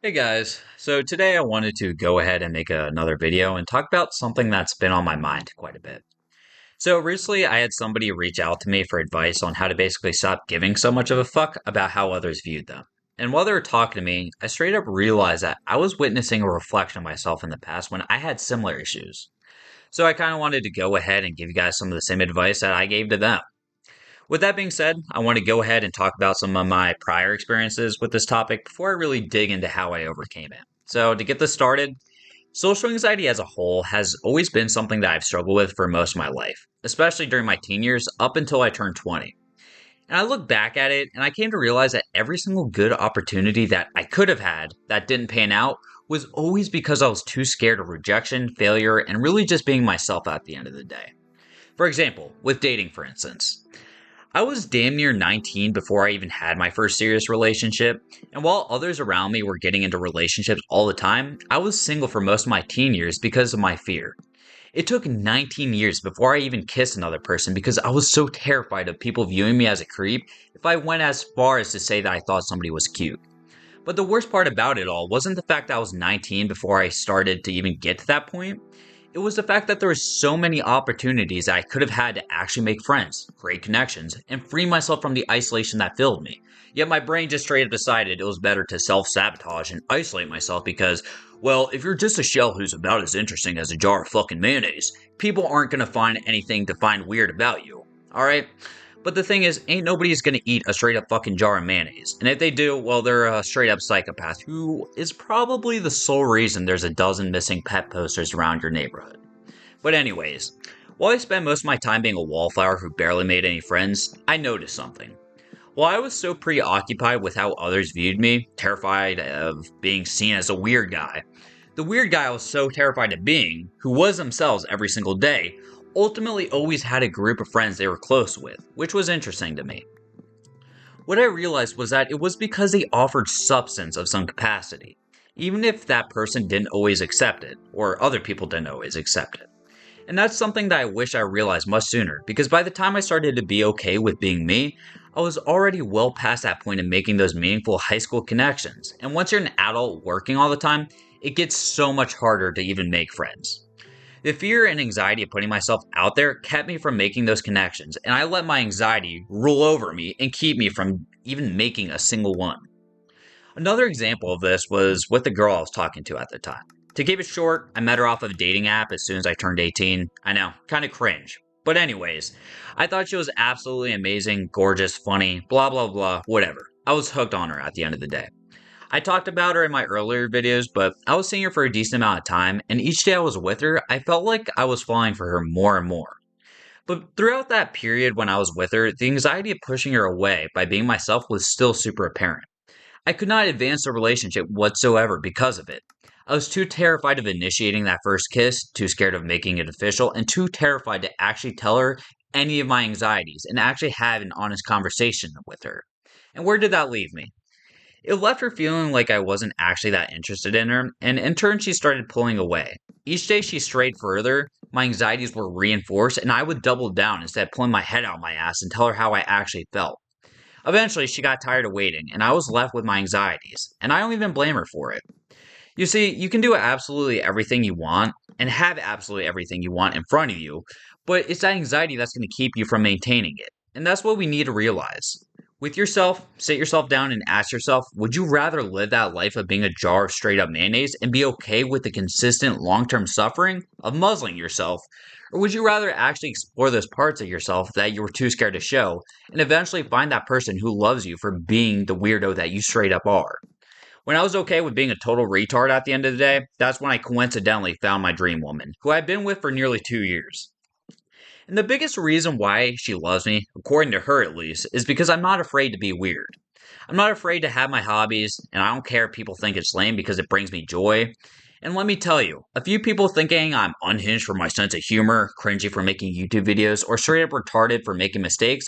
Hey guys, so today I wanted to go ahead and make another video and talk about something that's been on my mind quite a bit. So recently I had somebody reach out to me for advice on how to basically stop giving so much of a fuck about how others viewed them. And while they were talking to me, I straight up realized that I was witnessing a reflection of myself in the past when I had similar issues. So I kind of wanted to go ahead and give you guys some of the same advice that I gave to them. With that being said, I want to go ahead and talk about some of my prior experiences with this topic before I really dig into how I overcame it. So, to get this started, social anxiety as a whole has always been something that I've struggled with for most of my life, especially during my teen years up until I turned 20. And I look back at it and I came to realize that every single good opportunity that I could have had that didn't pan out was always because I was too scared of rejection, failure, and really just being myself at the end of the day. For example, with dating, for instance. I was damn near 19 before I even had my first serious relationship, and while others around me were getting into relationships all the time, I was single for most of my teen years because of my fear. It took 19 years before I even kissed another person because I was so terrified of people viewing me as a creep if I went as far as to say that I thought somebody was cute. But the worst part about it all wasn't the fact that I was 19 before I started to even get to that point. It was the fact that there were so many opportunities that I could have had to actually make friends, create connections, and free myself from the isolation that filled me. Yet my brain just straight up decided it was better to self-sabotage and isolate myself because, well, if you're just a shell who's about as interesting as a jar of fucking mayonnaise, people aren't gonna find anything to find weird about you. Alright? But the thing is, ain't nobody's gonna eat a straight up fucking jar of mayonnaise. And if they do, well, they're a straight up psychopath who is probably the sole reason there's a dozen missing pet posters around your neighborhood. But, anyways, while I spent most of my time being a wallflower who barely made any friends, I noticed something. While I was so preoccupied with how others viewed me, terrified of being seen as a weird guy, the weird guy I was so terrified of being, who was themselves every single day, ultimately always had a group of friends they were close with, which was interesting to me. What I realized was that it was because they offered substance of some capacity, even if that person didn't always accept it, or other people didn't always accept it. And that's something that I wish I realized much sooner, because by the time I started to be okay with being me, I was already well past that point of making those meaningful high school connections. And once you're an adult working all the time, it gets so much harder to even make friends. The fear and anxiety of putting myself out there kept me from making those connections, and I let my anxiety rule over me and keep me from even making a single one. Another example of this was with the girl I was talking to at the time. To keep it short, I met her off of a dating app as soon as I turned 18. I know, kinda cringe. But anyways, I thought she was absolutely amazing, gorgeous, funny, blah blah blah, whatever. I was hooked on her at the end of the day. I talked about her in my earlier videos, but I was seeing her for a decent amount of time, and each day I was with her, I felt like I was falling for her more and more. But throughout that period when I was with her, the anxiety of pushing her away by being myself was still super apparent. I could not advance the relationship whatsoever because of it. I was too terrified of initiating that first kiss, too scared of making it official, and too terrified to actually tell her any of my anxieties and actually have an honest conversation with her. And where did that leave me? It left her feeling like I wasn't actually that interested in her, and in turn, she started pulling away. Each day she strayed further, my anxieties were reinforced, and I would double down instead of pulling my head out my ass and tell her how I actually felt. Eventually, she got tired of waiting, and I was left with my anxieties, and I don't even blame her for it. You see, you can do absolutely everything you want, and have absolutely everything you want in front of you, but it's that anxiety that's going to keep you from maintaining it. And that's what we need to realize. With yourself, sit yourself down and ask yourself, would you rather live that life of being a jar of straight up mayonnaise and be okay with the consistent long term suffering of muzzling yourself? Or would you rather actually explore those parts of yourself that you were too scared to show and eventually find that person who loves you for being the weirdo that you straight up are? When I was okay with being a total retard at the end of the day, that's when I coincidentally found my dream woman, who I've been with for nearly 2 years. And the biggest reason why she loves me, according to her at least, is because I'm not afraid to be weird. I'm not afraid to have my hobbies, and I don't care if people think it's lame because it brings me joy. And let me tell you, a few people thinking I'm unhinged for my sense of humor, cringy for making YouTube videos, or straight up retarded for making mistakes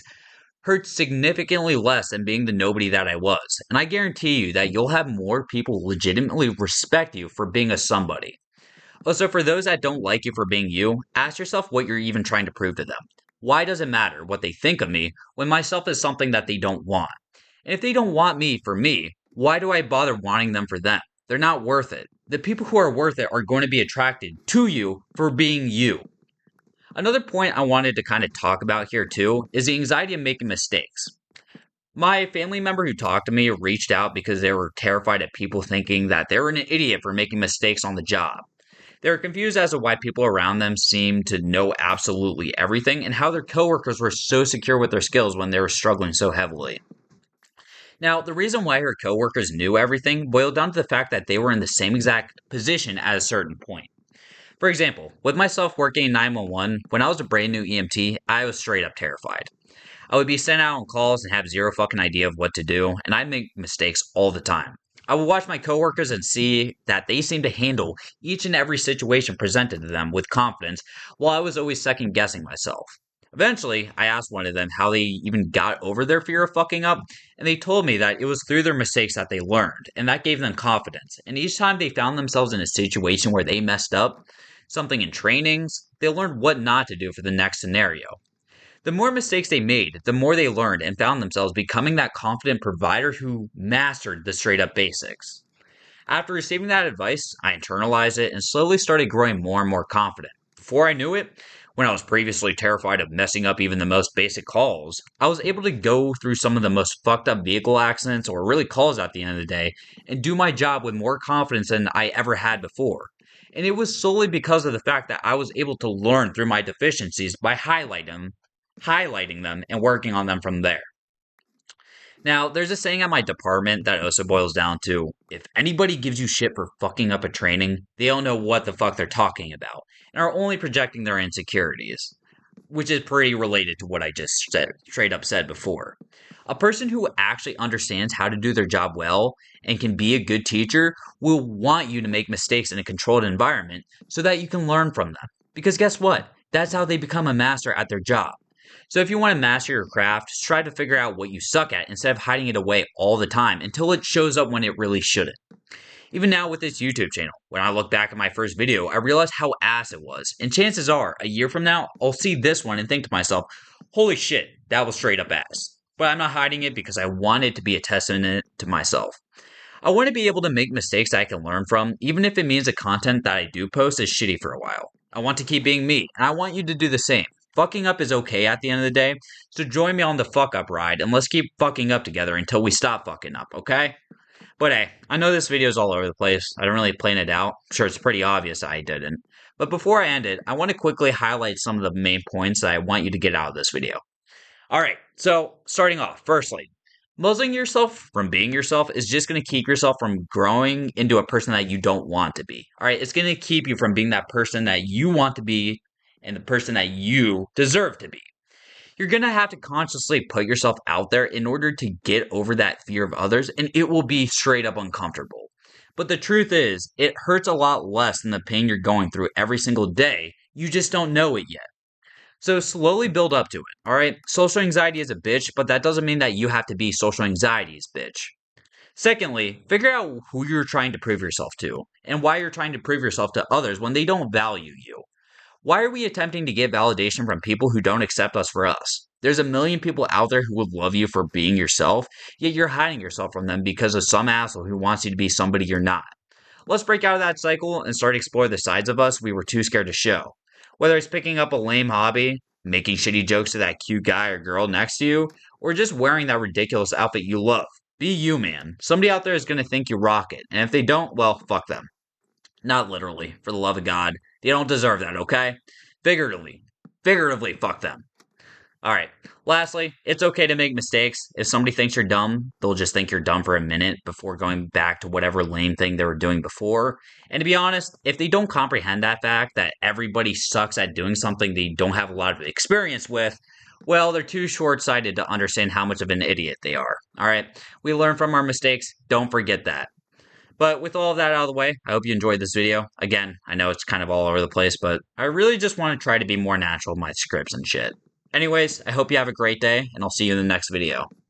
hurt significantly less than being the nobody that I was. And I guarantee you that you'll have more people legitimately respect you for being a somebody. Also, for those that don't like you for being you, ask yourself what you're even trying to prove to them. Why does it matter what they think of me when myself is something that they don't want? And if they don't want me for me, why do I bother wanting them for them? they're not worth it. The people who are worth it are going to be attracted to you for being you. Another point I wanted to kind of talk about here too is the anxiety of making mistakes. My family member who talked to me reached out because they were terrified of people thinking that they were an idiot for making mistakes on the job. They were confused as to why people around them seemed to know absolutely everything and how their coworkers were so secure with their skills when they were struggling so heavily. Now, the reason why her coworkers knew everything boiled down to the fact that they were in the same exact position at a certain point. For example, with myself working in 911, when I was a brand new EMT, I was straight up terrified. I would be sent out on calls and have zero fucking idea of what to do, and I'd make mistakes all the time. I would watch my coworkers and see that they seemed to handle each and every situation presented to them with confidence, while I was always second guessing myself. Eventually, I asked one of them how they even got over their fear of fucking up, and they told me that it was through their mistakes that they learned, and that gave them confidence. And each time they found themselves in a situation where they messed up, something in trainings, they learned what not to do for the next scenario. The more mistakes they made, the more they learned and found themselves becoming that confident provider who mastered the straight up basics. After receiving that advice, I internalized it and slowly started growing more and more confident. Before I knew it, when I was previously terrified of messing up even the most basic calls, I was able to go through some of the most fucked up vehicle accidents or really calls at the end of the day and do my job with more confidence than I ever had before. And it was solely because of the fact that I was able to learn through my deficiencies by highlighting them and working on them from there. Now, there's a saying at my department that also boils down to if anybody gives you shit for fucking up a training, they don't know what the fuck they're talking about and are only projecting their insecurities, which is pretty related to what I just straight up said before. A person who actually understands how to do their job well and can be a good teacher will want you to make mistakes in a controlled environment so that you can learn from them. Because guess what? That's how they become a master at their job. So if you want to master your craft, try to figure out what you suck at instead of hiding it away all the time until it shows up when it really shouldn't. Even now with this YouTube channel, when I look back at my first video, I realized how ass it was. And chances are, a year from now, I'll see this one and think to myself, holy shit, that was straight up ass. But I'm not hiding it because I want it to be a testament to myself. I want to be able to make mistakes that I can learn from, even if it means the content that I do post is shitty for a while. I want to keep being me, and I want you to do the same. Fucking up is okay at the end of the day, so join me on the fuck up ride, and let's keep fucking up together until we stop fucking up, okay? But hey, I know this video is all over the place. I don't really plan it out. I'm sure it's pretty obvious that I didn't. But before I end it, I want to quickly highlight some of the main points that I want you to get out of this video. Alright, so starting off, firstly, muzzling yourself from being yourself is just going to keep yourself from growing into a person that you don't want to be. Alright, it's going to keep you from being that person that you want to be and the person that you deserve to be. You're going to have to consciously put yourself out there in order to get over that fear of others, and it will be straight up uncomfortable. But the truth is, it hurts a lot less than the pain you're going through every single day. You just don't know it yet. So slowly build up to it, alright? Social anxiety is a bitch, but that doesn't mean that you have to be social anxiety's bitch. Secondly, figure out who you're trying to prove yourself to, and why you're trying to prove yourself to others when they don't value you. Why are we attempting to get validation from people who don't accept us for us? There's a million people out there who would love you for being yourself, yet you're hiding yourself from them because of some asshole who wants you to be somebody you're not. Let's break out of that cycle and start exploring the sides of us we were too scared to show. Whether it's picking up a lame hobby, making shitty jokes to that cute guy or girl next to you, or just wearing that ridiculous outfit you love. Be you, man. Somebody out there is going to think you rock it, and if they don't, well, fuck them. Not literally, for the love of God. They don't deserve that, okay? Figuratively. Figuratively, fuck them. Alright, lastly, it's okay to make mistakes. If somebody thinks you're dumb, they'll just think you're dumb for a minute before going back to whatever lame thing they were doing before. And to be honest, if they don't comprehend that fact that everybody sucks at doing something they don't have a lot of experience with, well, they're too short-sighted to understand how much of an idiot they are. Alright, we learn from our mistakes, don't forget that. But with all of that out of the way, I hope you enjoyed this video. Again, I know it's kind of all over the place, but I really just want to try to be more natural with my scripts and shit. Anyways, I hope you have a great day, and I'll see you in the next video.